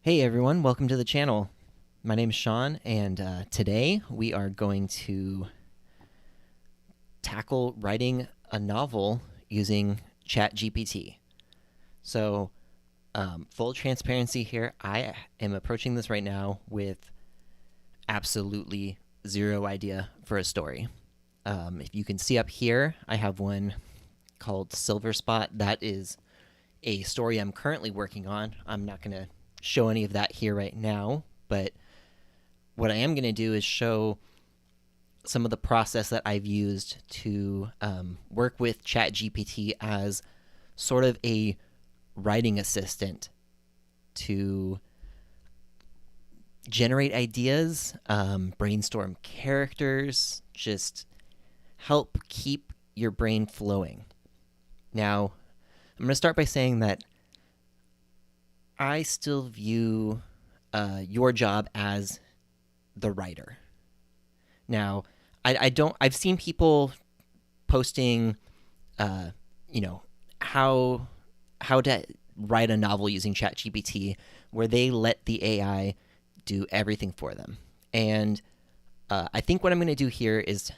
Hey everyone, welcome to the channel. My name is Sean, and today we are going to tackle writing a novel using ChatGPT. So, full transparency here, I am approaching this right now with absolutely zero idea for a story. If you can see up here, I have one called Silver Spot. That is a story I'm currently working on. I'm not going to show any of that here right now, but what I am going to do is show some of the process that I've used to work with ChatGPT as sort of a writing assistant to generate ideas, brainstorm characters, just help keep your brain flowing. Now, I'm going to start by saying that I still view your job as the writer. Now, I don't. I've seen people posting, uh, you know, how to write a novel using ChatGPT, where they let the AI do everything for them. And I think what I'm going to do here is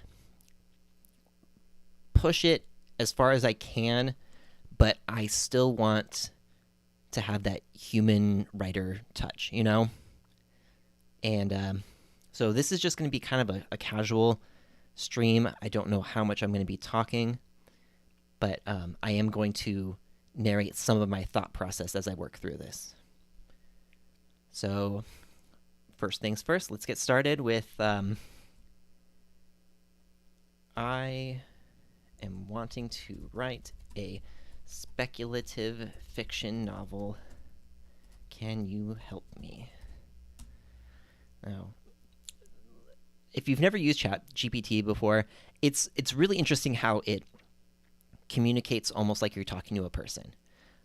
push it as far as I can, but I still want to have that human writer touch, you know? And so this is just going to be kind of a casual stream. I don't know how much I'm going to be talking, but I am going to narrate some of my thought process as I work through this. So first things first, let's get started with I am wanting to write a speculative fiction novel. Can you help me? Now, if you've never used ChatGPT before, it's really interesting how it communicates almost like you're talking to a person.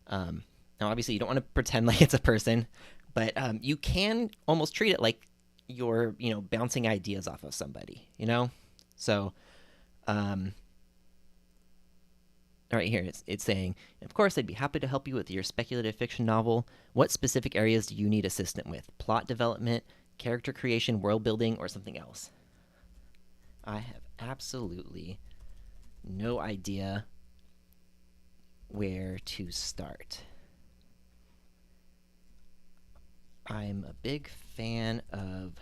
Now, obviously, you don't want to pretend like it's a person, but you can almost treat it like you're, bouncing ideas off of somebody, So, right here, it's saying, of course, I'd be happy to help you with your speculative fiction novel. What specific areas do you need assistance with? Plot development, character creation, world building, or something else? I have absolutely no idea where to start. I'm a big fan of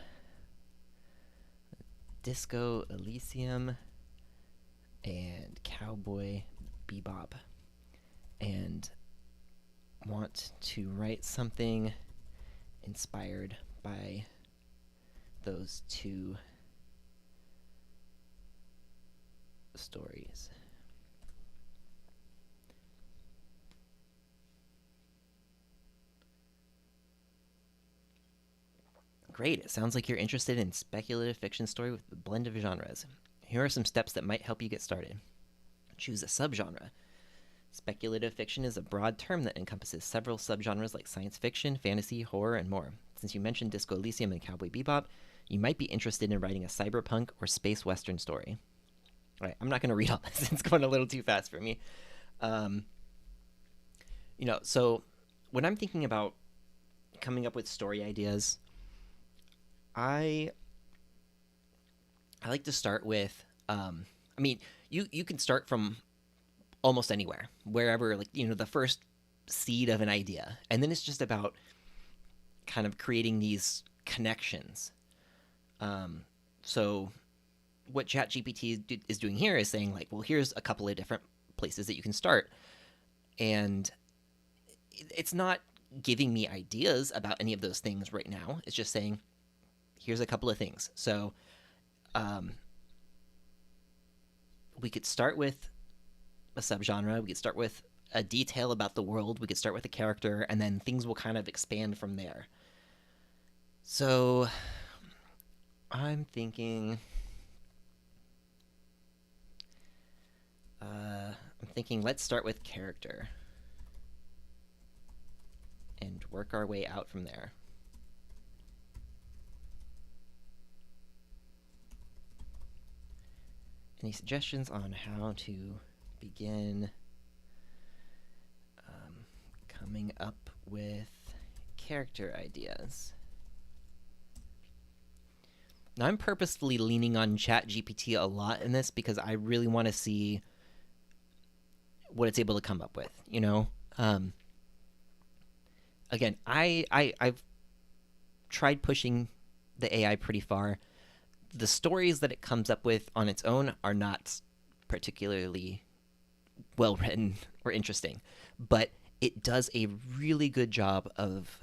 Disco Elysium and Cowboy Bebop, and want to write something inspired by those two stories. Great, it sounds like you're interested in speculative fiction story with a blend of genres. Here are some steps that might help you get started. Choose a subgenre. Speculative fiction is a broad term that encompasses several subgenres like science fiction, fantasy, horror, and more. Since you mentioned Disco Elysium and Cowboy Bebop, you might be interested in writing a cyberpunk or space western story. All right, I'm not going to read all this. It's going a little too fast for me. So when I'm thinking about coming up with story ideas, I like to start with, you can start from almost anywhere, wherever, the first seed of an idea. And then it's just about kind of creating these connections. So what ChatGPT is doing here is saying, well, here's a couple of different places that you can start. And it's not giving me ideas about any of those things right now. It's just saying, here's a couple of things. So we could start with a subgenre. We could start with a detail about the world. We could start with a character, and then things will kind of expand from there. So I'm thinking, let's start with character and work our way out from there. Any suggestions on how to begin coming up with character ideas. Now, I'm purposefully leaning on ChatGPT a lot in this because I really want to see what it's able to come up with. Um, Again, I've tried pushing the AI pretty far. The stories that it comes up with on its own are not particularly well written or interesting, but it does a really good job of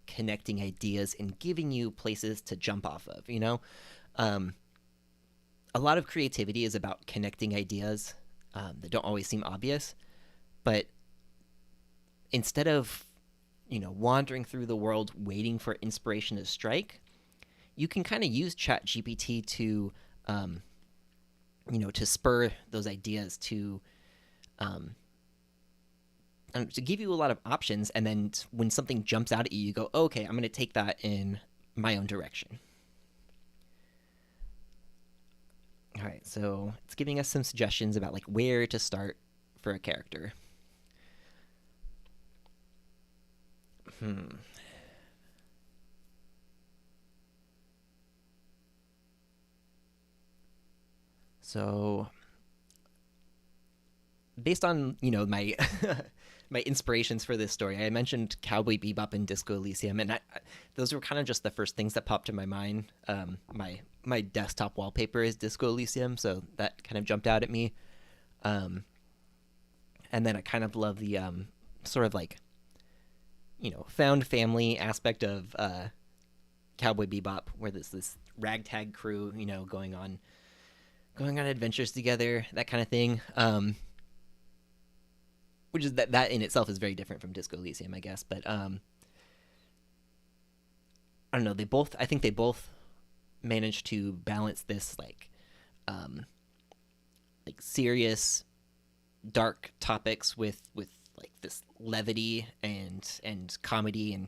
connecting ideas and giving you places to jump off of. Um, a lot of creativity is about connecting ideas that don't always seem obvious, but instead of wandering through the world waiting for inspiration to strike, you can kind of use ChatGPT um, to spur those ideas um, to give you a lot of options. And then when something jumps out at you, you go, okay, I'm going to take that in my own direction. All right, so it's giving us some suggestions about like where to start for a character. Hmm. So based on my my inspirations for this story, I mentioned Cowboy Bebop and Disco Elysium, and those were kind of just the first things that popped in my mind. My desktop wallpaper is Disco Elysium, so that kind of jumped out at me. Um, and then I kind of love the sort of like found family aspect of Cowboy Bebop, where there's this ragtag crew, going on adventures together, that kind of thing. Which is that in itself is very different from Disco Elysium, I guess. But I don't know. I think they both managed to balance this um, like serious, dark topics with like this levity and comedy, and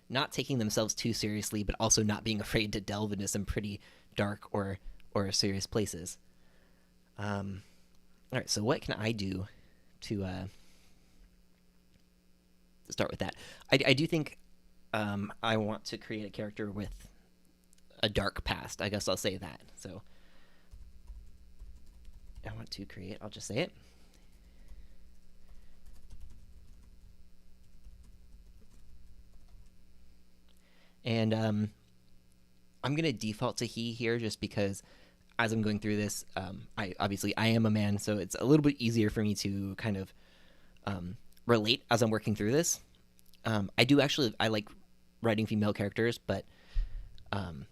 not taking themselves too seriously, but also not being afraid to delve into some pretty dark or serious places. All right, so what can I do to start with that? I do think I want to create a character with a dark past. I guess I'll say that. So I want to create. I'll just say it. And I'm gonna default to he here just because as I'm going through this, I am a man, so it's a little bit easier for me to kind of relate as I'm working through this. I like writing female characters, but um,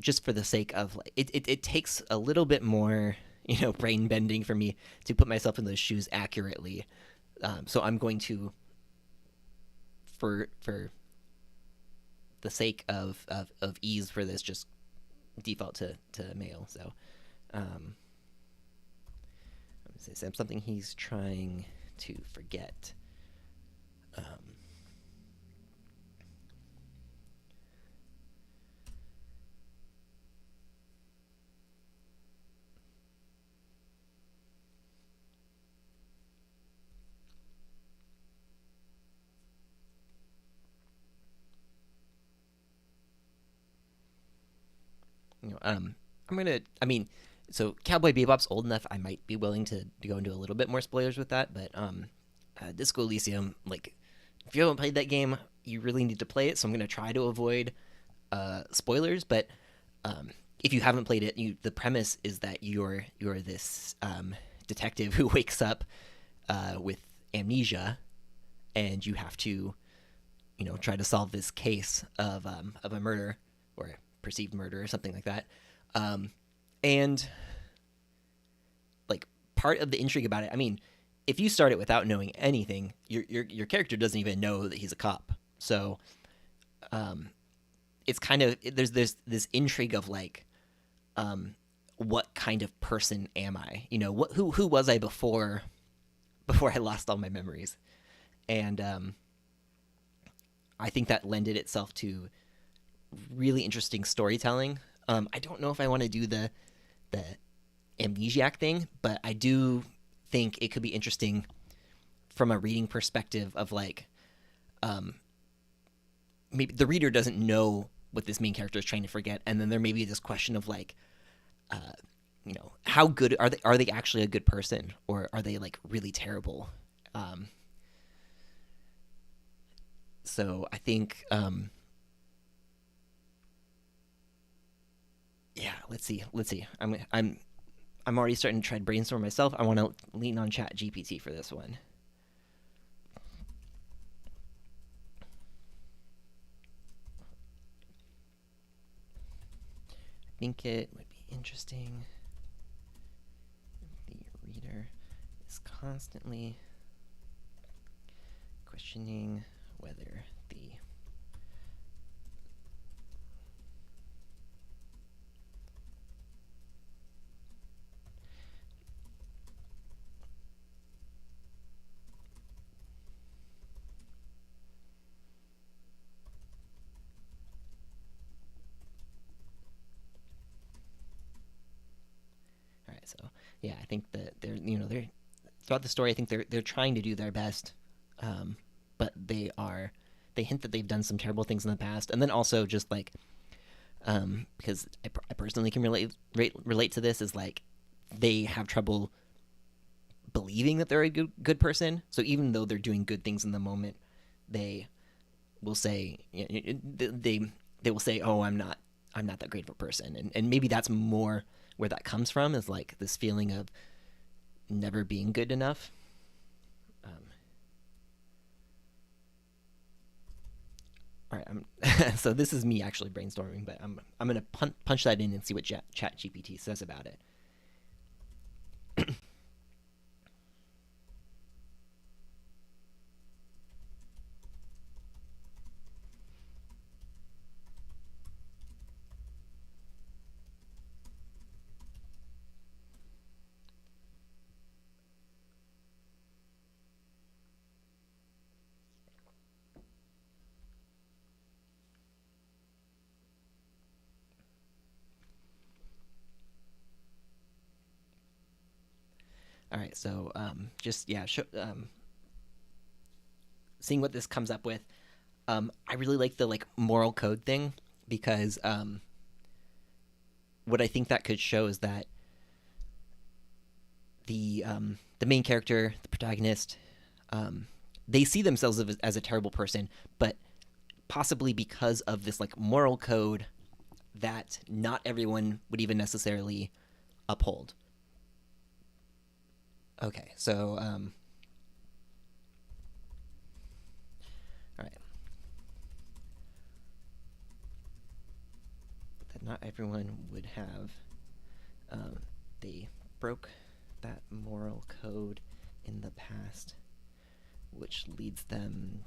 just for the sake of like, it takes a little bit more brain bending for me to put myself in those shoes accurately. So I'm going to for the sake of ease for this just default to male. So um, let me say something he's trying to forget. Um, I'm gonna. I mean, so Cowboy Bebop's old enough. I might be willing to go into a little bit more spoilers with that, but Disco Elysium, like, if you haven't played that game, you really need to play it. So I'm gonna try to avoid spoilers, but um, if you haven't played it, the premise is that you're this detective who wakes up with amnesia, and you have to try to solve this case of a murder or perceived murder or something like that. Um, and like part of the intrigue about it, I mean, if you start it without knowing anything, your character doesn't even know that he's a cop. So um, it's kind of there's this intrigue of like um, what kind of person am I? Who was I before I lost all my memories? And I think that lended itself to really interesting storytelling. I don't know if I want to do the amnesiac thing, but I do think it could be interesting from a reading perspective of like um, maybe the reader doesn't know what this main character is trying to forget, and then there may be this question of like, uh, how good are they? Are they actually a good person, or are they like really terrible? Um, so I think, yeah. Let's see. I'm already starting to try to brainstorm myself. I want to lean on Chat GPT for this one. I think it would be interesting if the reader is constantly questioning whether the all right. So yeah, I think that they're throughout the story. I think they're trying to do their best, but they hint that they've done some terrible things in the past, and then also just like, because I personally can relate to this, is like they have trouble believing that they're a good person. So even though they're doing good things in the moment, they will say, they will say, "Oh, I'm not that great of a person," and maybe that's more where that comes from, is like this feeling of never being good enough. Um, all right, so this is me actually brainstorming, but I'm gonna punch that in and see what Chat GPT says about it. All right, so just yeah, seeing what this comes up with. I really like the like moral code thing, because what I think that could show is that the main character, the protagonist, um, they see themselves as a terrible person, but possibly because of this like moral code that not everyone would even necessarily uphold. Okay, so all right, that not everyone would have. They broke that moral code in the past, which leads them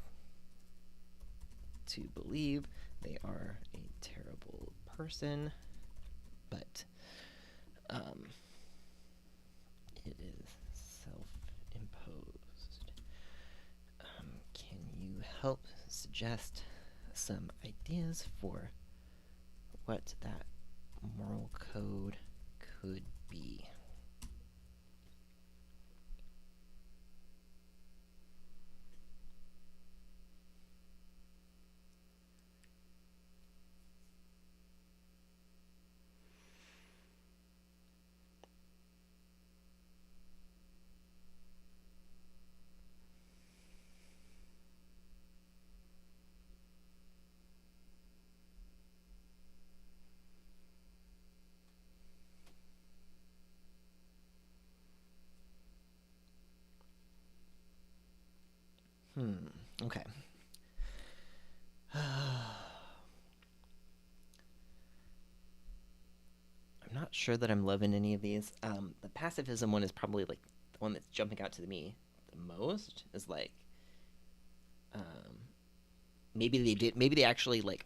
to believe they are a terrible person, but um, it is self-imposed. Can you help suggest some ideas for what that moral code could be? Hmm. Okay. I'm not sure that I'm loving any of these. The pacifism one is probably like the one that's jumping out to me the most. Is like, um, maybe they did. Maybe they actually like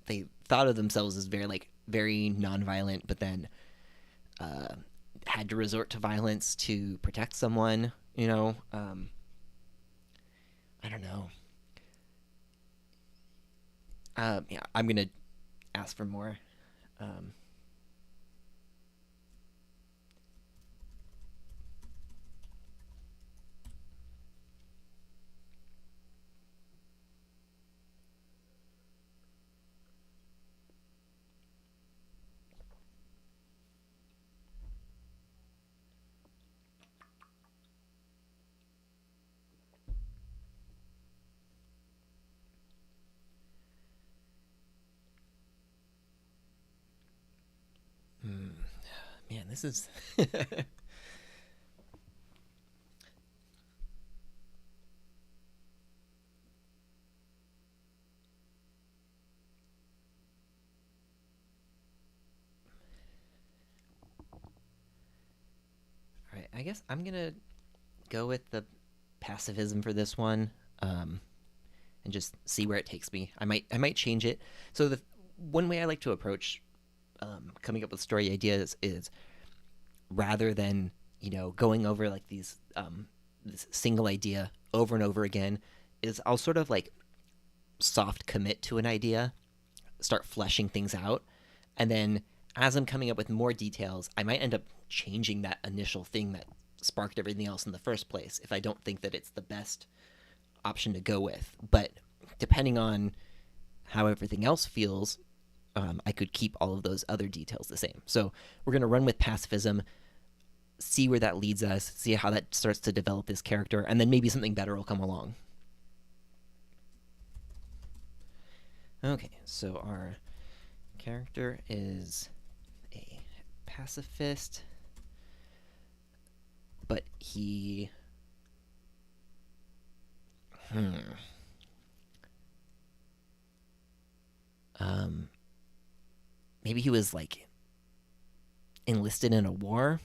they thought of themselves as very nonviolent, but then uh, had to resort to violence to protect someone. I don't know. Yeah, I'm gonna ask for more. Um, this is all right. I guess I'm gonna go with the pacifism for this one, um, and just see where it takes me. I might change it. So the one way I like to approach coming up with story ideas is rather than going over like these this single idea over and over again, is I'll sort of like soft commit to an idea, start fleshing things out, and then as I'm coming up with more details, I might end up changing that initial thing that sparked everything else in the first place if I don't think that it's the best option to go with. But depending on how everything else feels, I could keep all of those other details the same. So we're going to run with pacifism, see where that leads us, see how that starts to develop this character, and then maybe something better will come along. Okay, so our character is a pacifist, but he. Um, Maybe he was like enlisted in a war,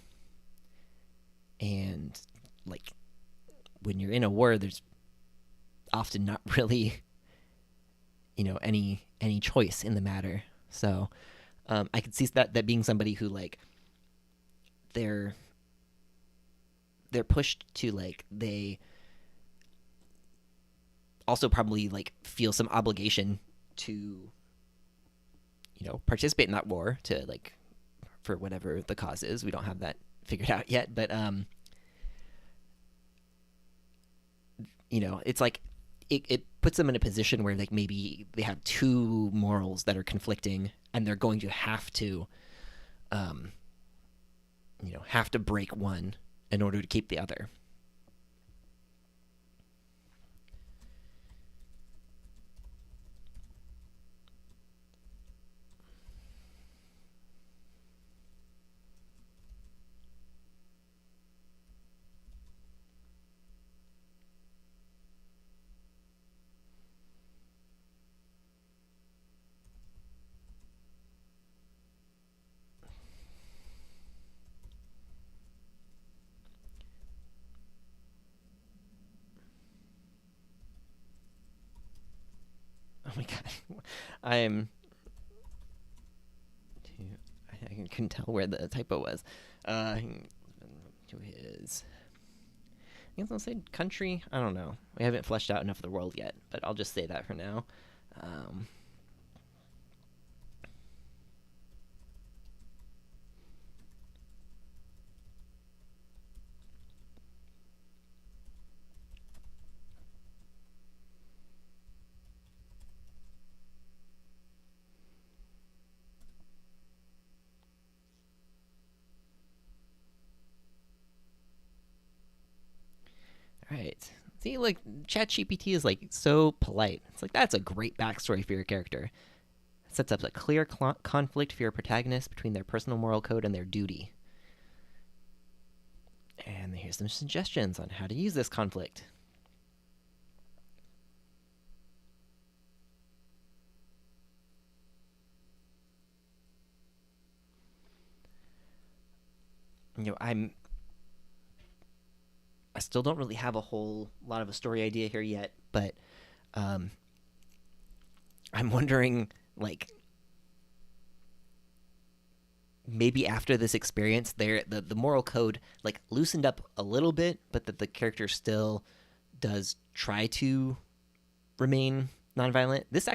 and like when you're in a war, there's often not really any choice in the matter. So I could see that being somebody who like they're they're pushed to like they also probably like feel some obligation to participate in that war to like for whatever the cause is. We don't have that figured out yet, but it's like it puts them in a position where like maybe they have two morals that are conflicting, and they're going to um, have to break one in order to keep the other. Oh my god, I'm. I couldn't tell where the typo was. To his. I guess I'll say country. I don't know. We haven't fleshed out enough of the world yet, but I'll just say that for now. Um, all right. See, like ChatGPT is like so polite. It's like that's a great backstory for your character. It sets up a clear conflict for your protagonist between their personal moral code and their duty. And here's some suggestions on how to use this conflict. I still don't really have a whole lot of a story idea here yet, but um, I'm wondering, like, maybe after this experience, the moral code like loosened up a little bit, but that the character still does try to remain nonviolent. This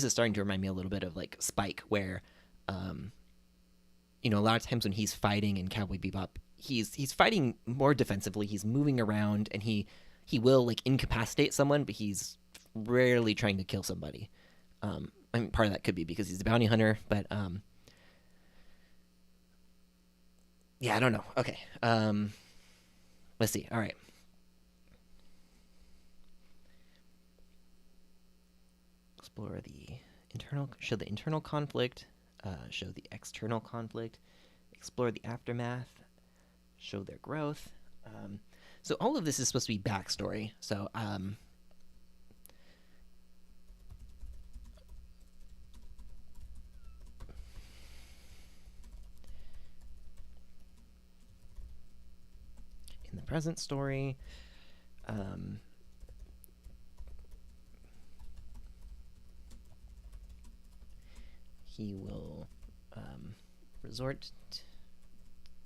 is starting to remind me a little bit of like Spike, where um, a lot of times when he's fighting in Cowboy Bebop, he's fighting more defensively. He's moving around, and he will like incapacitate someone, but he's rarely trying to kill somebody. I mean, part of that could be because he's a bounty hunter, but yeah, I don't know. Okay, let's see. All right, explore the show the internal conflict, show the external conflict. explore the aftermath, show their growth. So all of this is supposed to be backstory. So in the present story, um, he will resort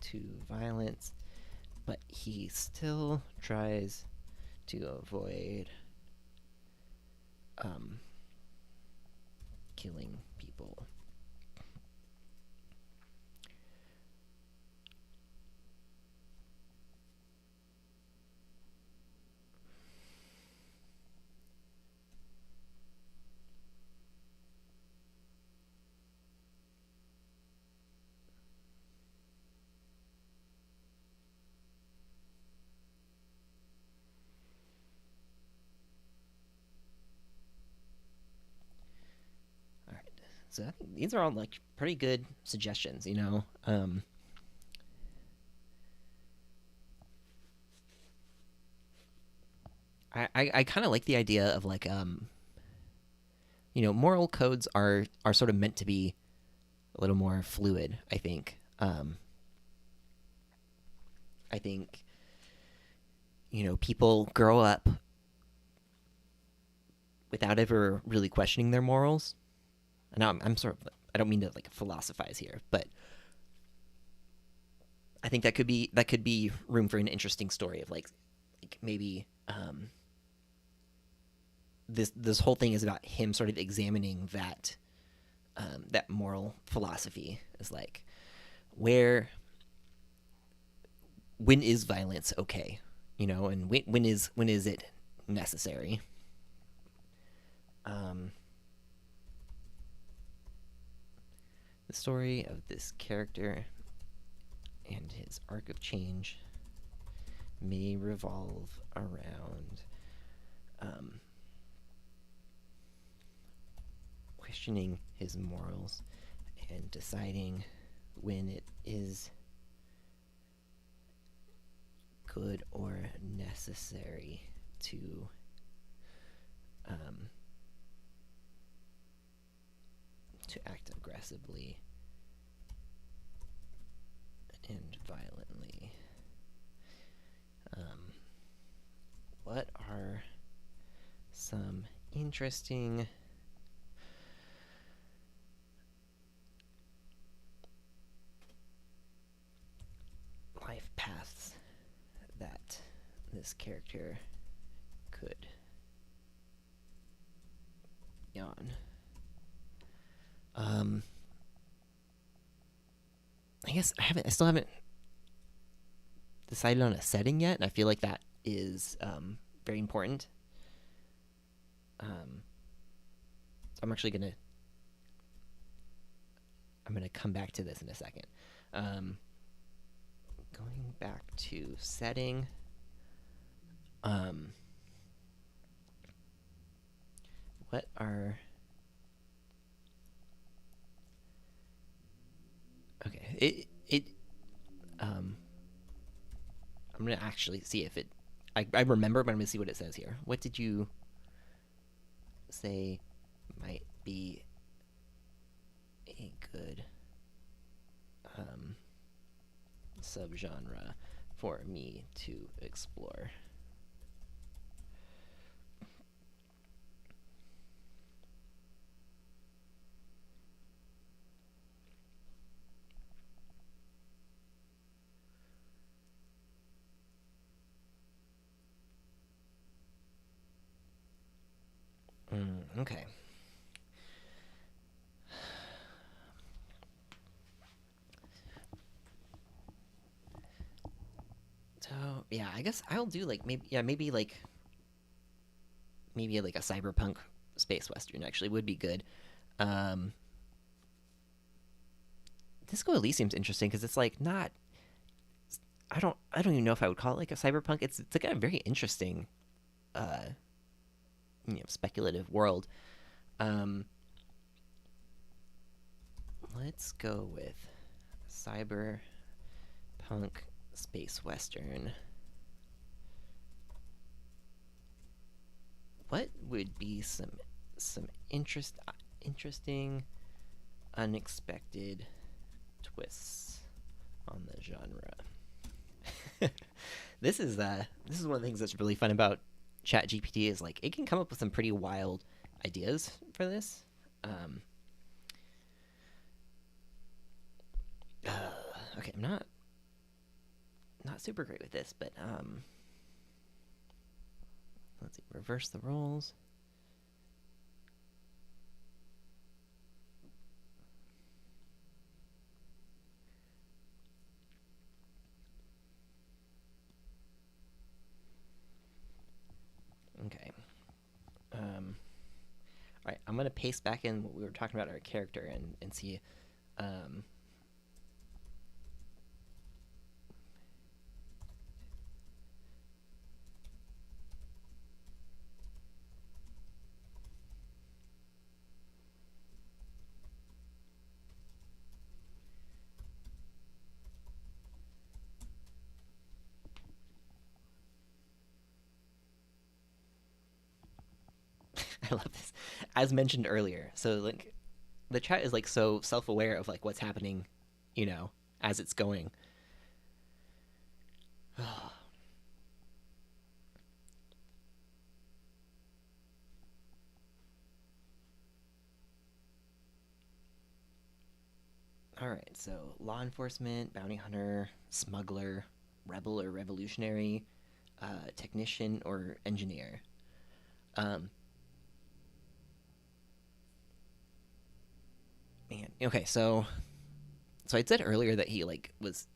to violence, but he still tries to avoid um, killing people. All right. So I think these are all like pretty good suggestions, you know. I kind of like the idea of like moral codes are sort of meant to be a little more fluid. I think people grow up without ever really questioning their morals. And now I'm sort of, I don't mean to like philosophize here, but I think that could be room for an interesting story of like maybe this whole thing is about him sort of examining that moral philosophy is like where when is violence okay, and when is it necessary. Um, the story of this character and his arc of change may revolve around um, questioning his morals and deciding when it is good or necessary um, to act aggressively and violently. What are some interesting life paths that this character could be on? I guess I still haven't decided on a setting yet, and I feel like that is very important. Um, so I'm gonna come back to this in a second. Um, Going back to setting. Um, what are okay? Um, I'm gonna actually see if it. I remember, but I'm gonna see what it says here. What did you say might be a good um, subgenre for me to explore? Okay. So yeah, I guess I'll do like maybe like a cyberpunk space western actually would be good. Um, Disco Elysium's interesting because it's like not. I don't even know if I would call it like a cyberpunk. It's like a very interesting uh speculative world. Um, let's go with cyber punk space western. What would be some interesting, unexpected twists on the genre? This is one of the things that's really fun about ChatGPT is like it can come up with some pretty wild ideas for this. Um, okay, I'm not super great with this, but let's see, reverse the roles. Okay. All right, I'm gonna paste back in what we were talking about our character and see. Um, I love this. As mentioned earlier, so like the chat is like so self-aware of like what's happening, you know, as it's going. All right, so law enforcement, bounty hunter, smuggler, rebel or revolutionary, technician or engineer. Um, Man, okay, so I said earlier that he like was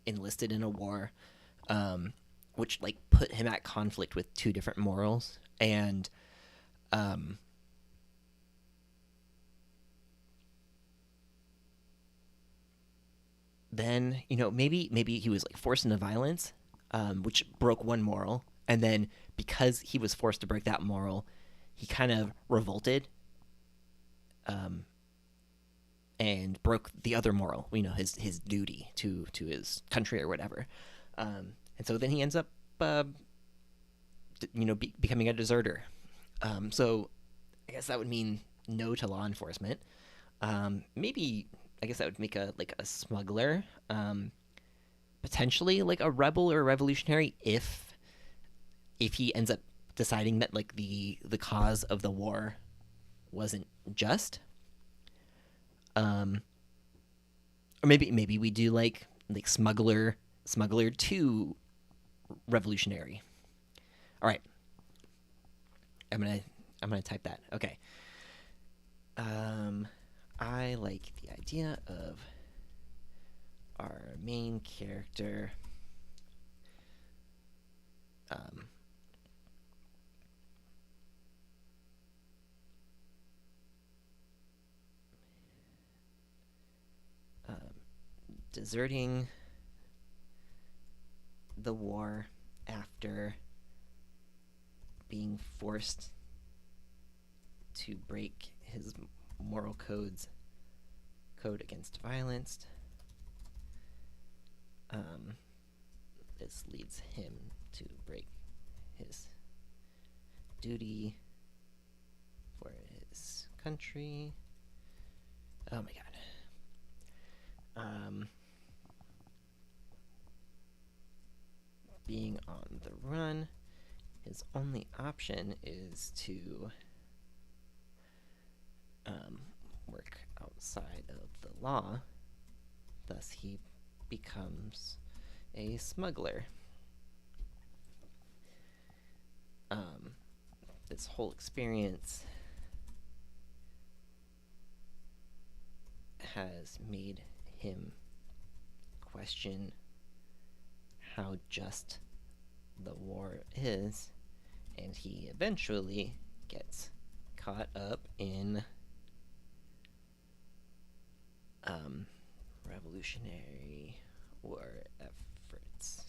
enlisted in a war, um, which like put him at conflict with two different morals, and um, then maybe he was like forced into violence, which broke one moral, and then because he was forced to break that moral, he kind of revolted, um, and broke the other moral, his duty to his country or whatever, and so then he ends up, uh, becoming a deserter. So I guess that would mean no to law enforcement. Maybe I guess that would make a like a smuggler, potentially like a rebel or a revolutionary if he ends up deciding that like the cause of the war wasn't just. Um, or maybe we do like smuggler to revolutionary. All right, I'm gonna I'm gonna type that. Okay. Um, I like the idea of our main character, um, um, deserting the war after being forced to break his moral code against violence. Um, this leads him to break his duty for his country. Oh my god. Being on the run, his only option is to work outside of the law. Thus, he becomes a smuggler. Um, this whole experience has made him question how just the war is, and he eventually gets caught up in revolutionary war efforts.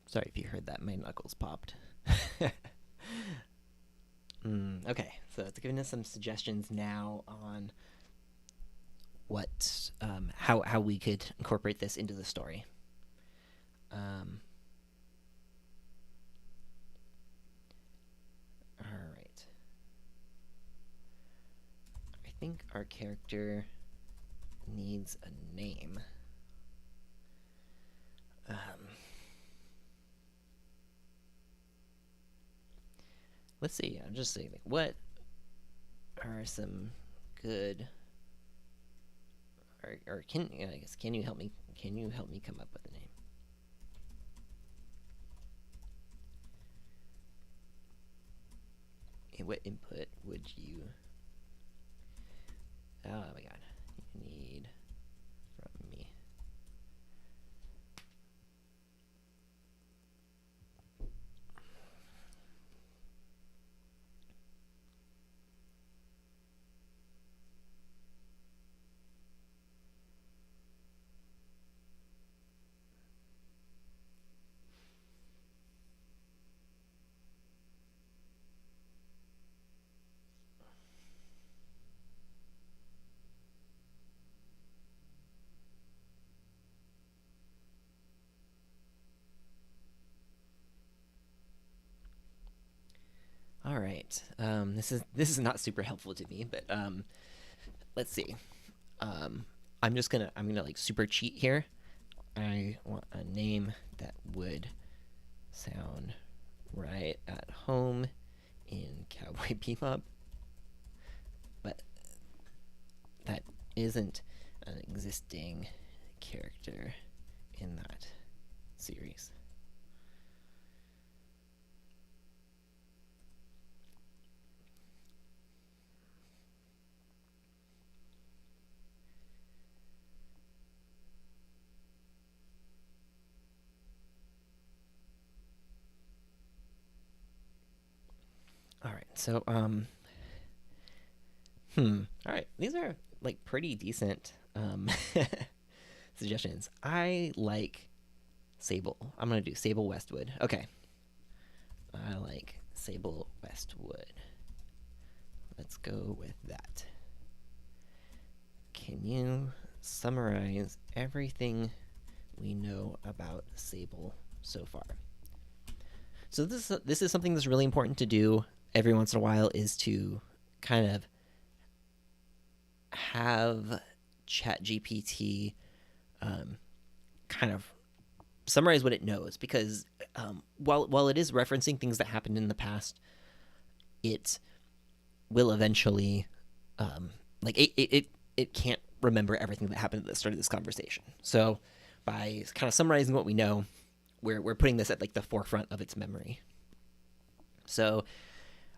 Sorry if you heard that. My knuckles popped. Okay, so it's giving us some suggestions now on what how we could incorporate this into the story. Um, all right. I think our character needs a name. Let's see. I'm just saying, what are some good, or can I guess can you help me? Can you help me come up with a name? And what input would you? Oh my god, you need from me. All right. This is not super helpful to me, but let's see. I'm gonna like super cheat here. I want a name that would sound right at home in Cowboy Bebop, but that isn't an existing character in that series. All right, so all right, these are like pretty decent suggestions. I like Sable. I'm gonna do Sable Westwood. Okay, I like Sable Westwood. Let's go with that. Can you summarize everything we know about Sable so far? So this is something that's really important to do every once in a while, is to kind of have ChatGPT kind of summarize what it knows, because while it is referencing things that happened in the past, it will eventually like it can't remember everything that happened at the start of this conversation. So by kind of summarizing what we know, we're putting this at like the forefront of its memory. So,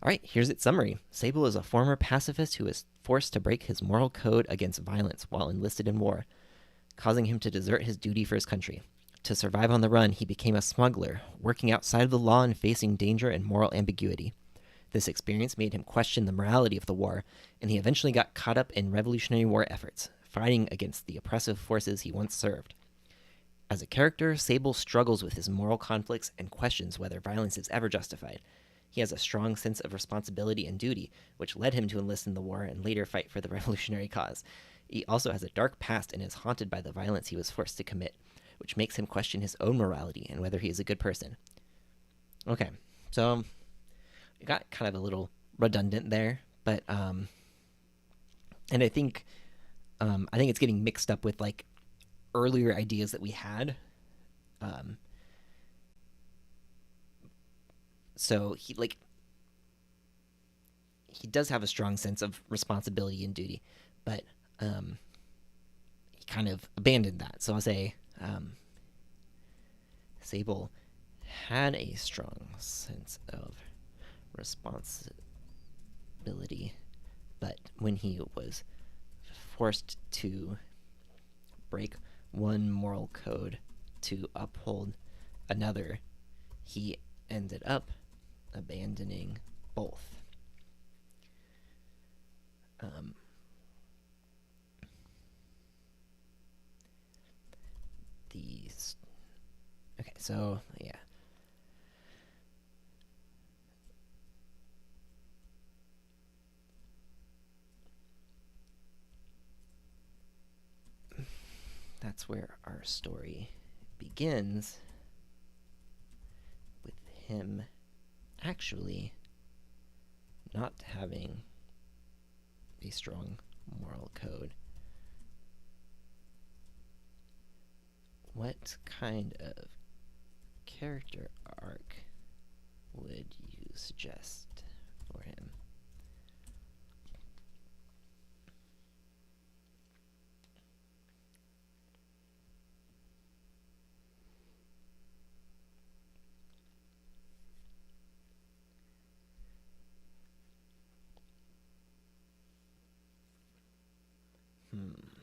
all right, here's its summary. Sable is a former pacifist who was forced to break his moral code against violence while enlisted in war, causing him to desert his duty for his country. To survive on the run, he became a smuggler, working outside of the law and facing danger and moral ambiguity. This experience made him question the morality of the war, and he eventually got caught up in Revolutionary War efforts, fighting against the oppressive forces he once served. As a character, Sable struggles with his moral conflicts and questions whether violence is ever justified. He has a strong sense of responsibility and duty, which led him to enlist in the war and later fight for the revolutionary cause. He also has a dark past and is haunted by the violence he was forced to commit, which makes him question his own morality and whether he is a good person. Okay, so it got kind of a little redundant there, but and I think it's getting mixed up with like earlier ideas that we had. Um, so he does have a strong sense of responsibility and duty, but he kind of abandoned that. So I'll say Sable had a strong sense of responsibility, but when he was forced to break one moral code to uphold another, he ended up abandoning both. These. Okay, so yeah, that's where our story begins, with him actually not having a strong moral code. What kind of character arc would you suggest for him?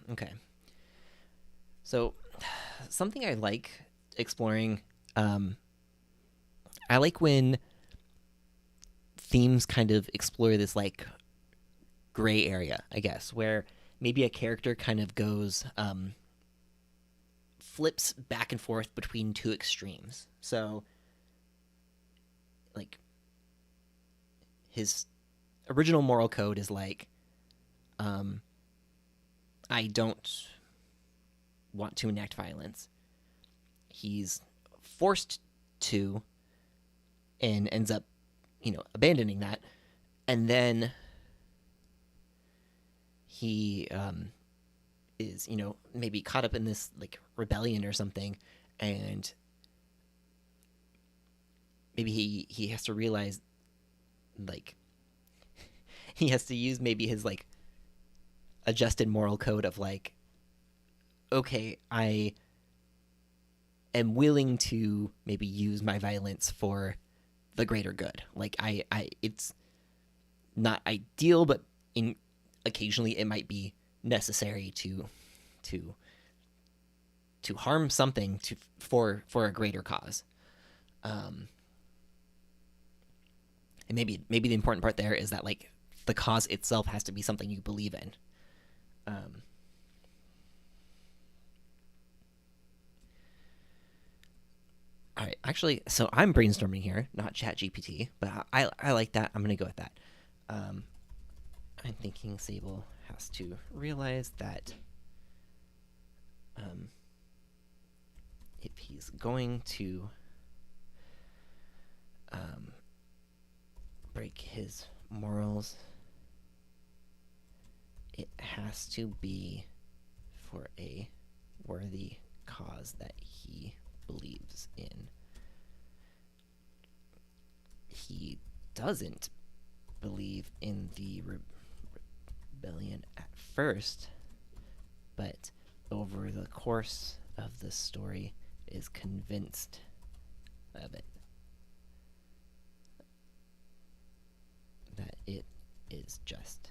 Okay. So, something I like exploring, I like when themes kind of explore this like gray area, I guess, where maybe a character kind of goes, flips back and forth between two extremes. So, like, his original moral code is like, I don't want to enact violence. He's forced to and ends up, abandoning that. And then he is, maybe caught up in this like rebellion or something. And maybe he has to realize, like, he has to use maybe his like adjusted moral code of like, okay, I am willing to maybe use my violence for the greater good. Like it's not ideal, but occasionally it might be necessary to harm something for a greater cause. And maybe the important part there is that like the cause itself has to be something you believe in. All right, actually, so I'm brainstorming here, not ChatGPT, but I like that. I'm gonna go with that. I'm thinking Sable has to realize that if he's going to break his morals, it has to be for a worthy cause that he believes in. He doesn't believe in the rebellion at first, but over the course of the story is convinced of it. That it is just.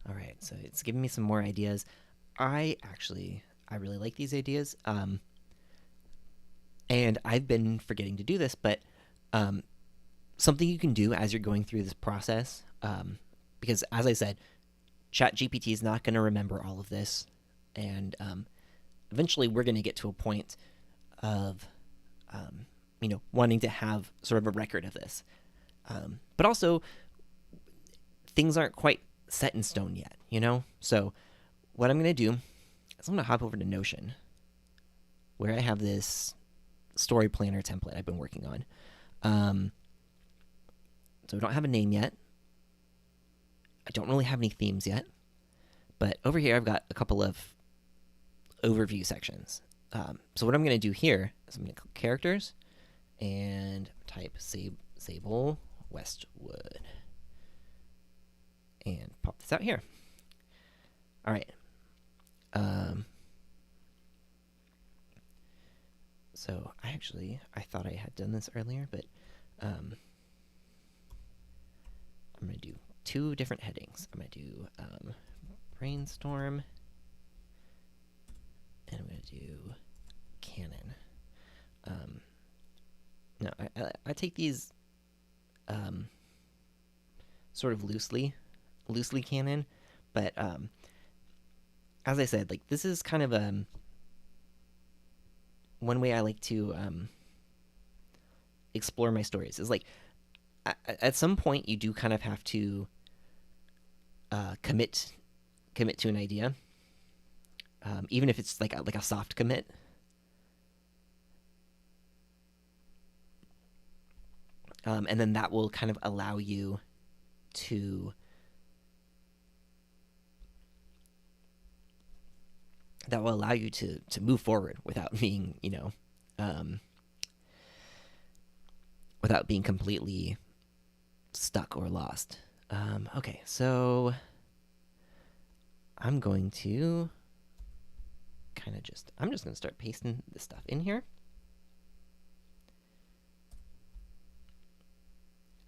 All right, so it's giving me some more ideas. I really like these ideas. And I've been forgetting to do this, but something you can do as you're going through this process, because as I said, ChatGPT is not going to remember all of this, and eventually we're going to get to a point of, wanting to have sort of a record of this. But also, things aren't quite set in stone yet, So what I'm going to do is I'm going to hop over to Notion, where I have this story planner template I've been working on. So I don't have a name yet. I don't really have any themes yet. But over here, I've got a couple of overview sections. So what I'm going to do here is I'm going to click characters and type Sable Westwood. And pop this out here. All right. So I thought I had done this earlier, but I'm going to do two different headings. I'm going to do brainstorm, and I'm going to do canon. take these sort of loosely canon, but as I said, like this is kind of one way I like to explore my stories is like at some point you do kind of have to commit to an idea, even if it's like a soft commit. And then that will kind of allow you to move forward without being, without being completely stuck or lost. Okay, so I'm going to I'm just going to start pasting this stuff in here.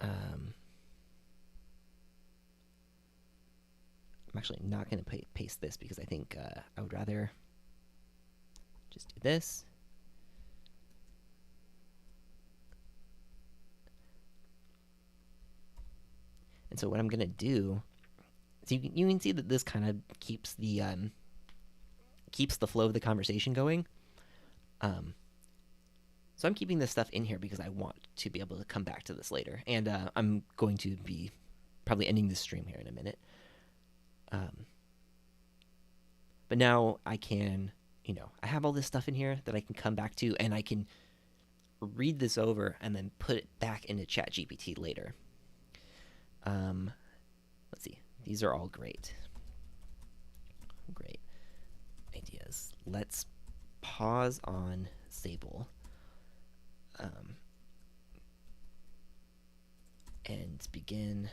I'm actually not going to paste this because I think I would rather just do this. And so what I'm going to do, so you can see that this kind of keeps the flow of the conversation going. So I'm keeping this stuff in here because I want to be able to come back to this later. And I'm going to be probably ending this stream here in a minute. But now I can, I have all this stuff in here that I can come back to, and I can read this over and then put it back into ChatGPT later. Let's see. These are all great. Great ideas. Let's pause on Sable. And begin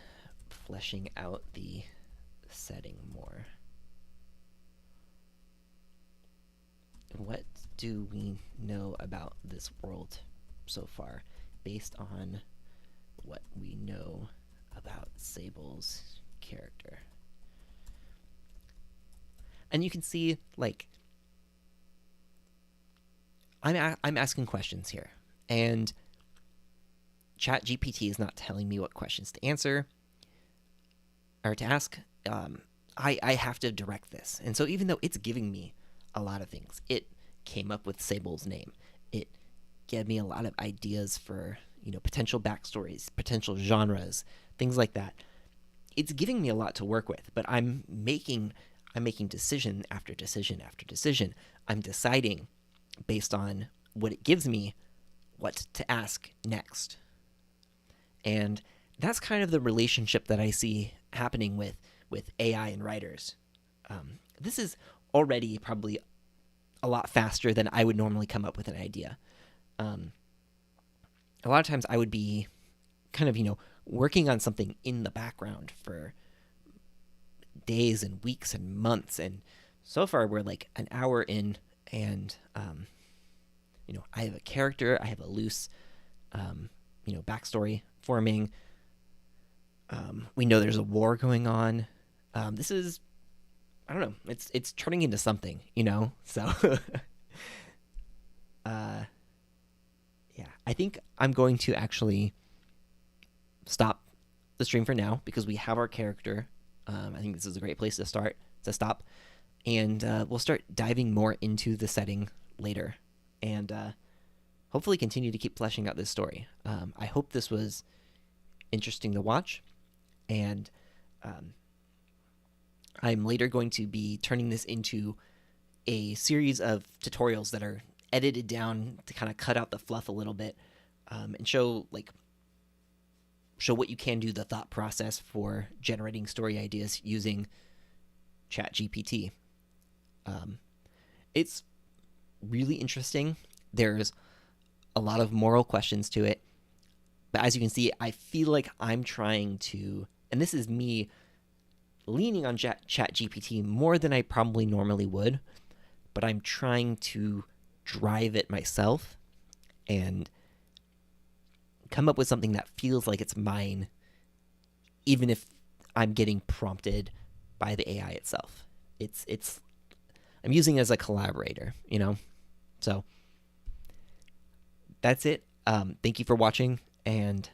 fleshing out the setting more. What do we know about this world so far based on what we know about Sable's character? And you can see, like, I'm asking questions here, and ChatGPT is not telling me what questions to answer or to ask. I have to direct this. And so even though it's giving me a lot of things, it came up with Sable's name. It gave me a lot of ideas for, potential backstories, potential genres, things like that. It's giving me a lot to work with, but I'm making decision after decision after decision. I'm deciding based on what it gives me what to ask next. And that's kind of the relationship that I see happening with AI and writers. This is already probably a lot faster than I would normally come up with an idea. A lot of times I would be kind of, working on something in the background for days and weeks and months. And so far we're like an hour in, and, I have a character, I have a loose, backstory forming. We know there's a war going on. This is, I don't know, it's turning into something, so yeah, I think I'm going to actually stop the stream for now because we have our character. I think this is a great place to stop, and we'll start diving more into the setting later, and hopefully continue to keep fleshing out this story. I hope this was interesting to watch, and I'm later going to be turning this into a series of tutorials that are edited down to kind of cut out the fluff a little bit, and show what you can do, the thought process for generating story ideas using ChatGPT. It's really interesting. There's a lot of moral questions to it, but as you can see, I feel like I'm trying to, and this is me leaning on ChatGPT more than I probably normally would, but I'm trying to drive it myself and come up with something that feels like it's mine, even if I'm getting prompted by the AI itself. I'm using it as a collaborator, So that's it. Thank you for watching, And